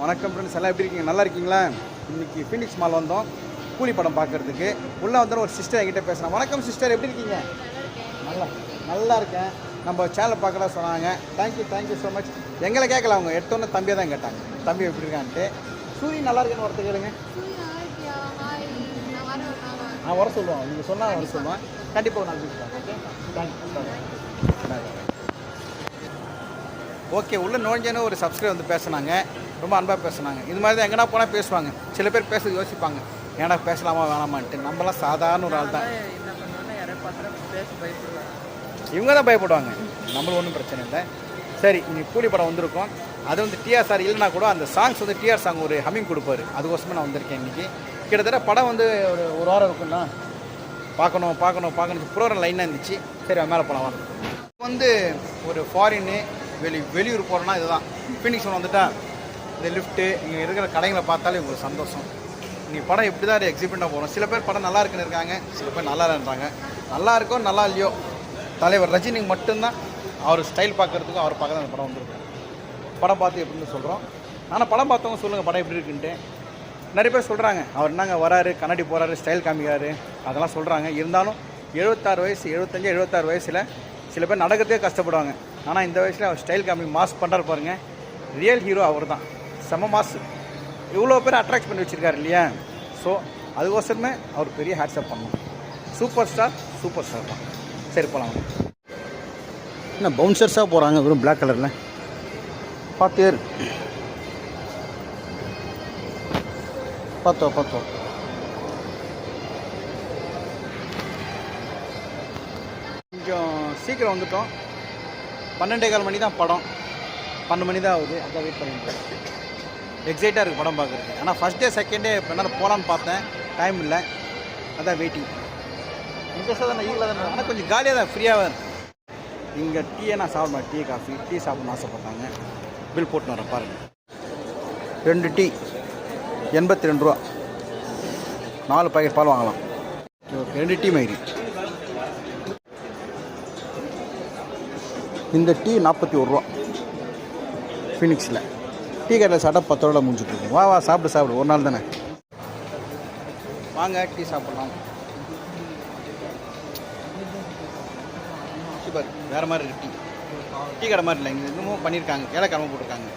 வணக்கம் ஃப்ரெண்ட்ஸ், எல்லாம் எப்படி இருக்கீங்க? நல்லா இருக்கீங்களா? இன்றைக்கி ஃபீனிக்ஸ் மால் வந்தோம் கூலி படம் பார்க்குறதுக்கு. உள்ளே வந்து ஒரு சிஸ்டர் என்கிட்ட பேசுகிறேன். வணக்கம் சிஸ்டர், எப்படி இருக்கீங்க? நல்லா இருக்கேன். நம்ம சேனலை பார்க்கறதா சொன்னாங்க. Thank you so much. எங்களை கேட்கல, அவங்க எடுத்தோன்னே தம்பியை தான் கேட்டாங்க, தம்பி எப்படி இருக்கான்ட்டு. சூரிய நல்லா இருக்குன்னு ஒருத்தர் கேளுங்க. நான் வர சொல்லுவான், நீங்கள் சொன்னால் வர சொல்லுவேன். கண்டிப்பாக நான் பேசுகிறேன். Okay, thank you. ஓகே, உள்ளே நோஞ்சேன்னு ஒரு சப்ஸ்கிரைப் வந்து பேசுனாங்க, ரொம்ப அன்பாக பேசுனாங்க. இது மாதிரி தான் எங்கன்னா போனால் பேசுவாங்க. சில பேர் பேச யோசிப்பாங்க, ஏன்னா பேசலாமா வேணாமான்ட்டு. நம்மளாம் சாதாரண ஒரு ஆள் தான். இவங்க தான் பயப்படுவாங்க, நம்மளும் ஒன்றும் பிரச்சனை இல்லை. சரி, இன்னைக்கு கூலி படம் வந்திருக்கோம். அது வந்து டிஆர் சார் இல்லைனா கூட அந்த சாங்ஸ் வந்து டிஆர் சாங் ஒரு ஹம்மிங் கொடுப்பாரு. அதுக்கோசமே நான் வந்திருக்கேன் இன்றைக்கி. கிட்டத்தட்ட படம் வந்து ஒரு வாரம் இருக்குன்னா பார்க்கணும் ப்ரோக்ராம் லைனாக இருந்துச்சு. சரி, மேலே போகலாம் வாங்க. வந்து ஒரு ஃபாரின்னு வெளியூர் போகிறோன்னா இதுதான் ஃபீனிக்ஸ் வந்துட்டா இந்த லிஃப்ட்டு இங்கே இருக்கிற கடைகளை பார்த்தாலே உங்களுக்கு சந்தோஷம். நீங்கள் படம் எப்படி தான் எக்ஸிபிட்டாக போகிறோம். சில பேர் படம் நல்லா இருக்குன்னு இருக்காங்க, சில பேர் நல்லா இல்லைன்றாங்க. நல்லா இருக்கோ நல்லா இல்லையோ, தலைவர் ரஜினிக்கு மட்டும்தான் அவர் ஸ்டைல் பார்க்குறதுக்கும் அவர் பார்க்க தான் அந்த படம் வந்துருக்கும். படம் பார்த்து எப்படின்னு சொல்கிறோம். ஆனால் படம் பார்த்தவங்க சொல்லுங்கள் படம் எப்படி இருக்குன்ட்டு. நிறைய பேர் சொல்கிறாங்க, அவர் என்னங்க வராரு, கண்ணாடி போகிறாரு, ஸ்டைல் காமிக்கிறாரு, அதெல்லாம் சொல்கிறாங்க. இருந்தாலும் 76 வயசு 76 வயசில் சில பேர் நடக்கிறதே கஷ்டப்படுவாங்க. ஆனால் இந்த வயசில் அவர் ஸ்டைல் காமி மாஸ் பண்ணுறாரு பாருங்கள். ரியல் ஹீரோ அவர் தான். செம மாஸ். இவ்வளோ பேர் அட்ராக்ட் பண்ணி வச்சுருக்காரு இல்லையா? ஸோ அதுக்கோசரமே அவர் பெரிய ஹேட்ஸ்அப் பண்ணணும். சூப்பர் ஸ்டார் தான். சரி, போகலாம். என்ன பவுன்சர்ஸாக போகிறாங்க, வெறும் பிளாக் கலரில். பார்த்தோம் கொஞ்சம் சீக்கிரம் வந்துட்டோம். 12:15 மணி தான் படம். 12 மணி தான் ஆகுது. அதான் வெயிட் பண்ணிட்டு எக்ஸைட்டாக இருக்குது படம் பார்க்குறதுக்கு. ஆனால் ஃபஸ்ட் டே செகண்ட் டே இப்போ என்ன போகலான்னு பார்த்தேன், டைம் இல்லை. அதான் வெயிட்டிங். இன்ட்ரெஸ்ட்டாக தானே, ஈஸில் தானே, ஆனால் கொஞ்சம் காலியாக தான், ஃப்ரீயாக தான். இங்கே டீயை நான் சாப்பிடுவேன், டீ சாப்பிட்ணுன்னு ஆசைப்பட்டாங்க. பில் போட்டுன்னு வரேன் பாருங்கள். 2 டீ 82 ரூபா. 4 பாக்கெட் பால் வாங்கலாம். ஓகே, 2 டீ மயிரி. இந்த டீ 41 ரூபா ஃபீனிக்ஸில். டீ கடையில் சாப்பிட்டா 10 ரூபா முடிஞ்சுட்டு. வா சாப்பிடு, ஒரு நாள் தானே. வாங்க டீ சாப்பிட்லாம். சூப்பர், வேறு மாதிரி இருக்குது. டீ கடை மாதிரி இல்லை, இங்கே இன்னமும் பண்ணியிருக்காங்க, ஏலக்காரமாக போட்டிருக்காங்க.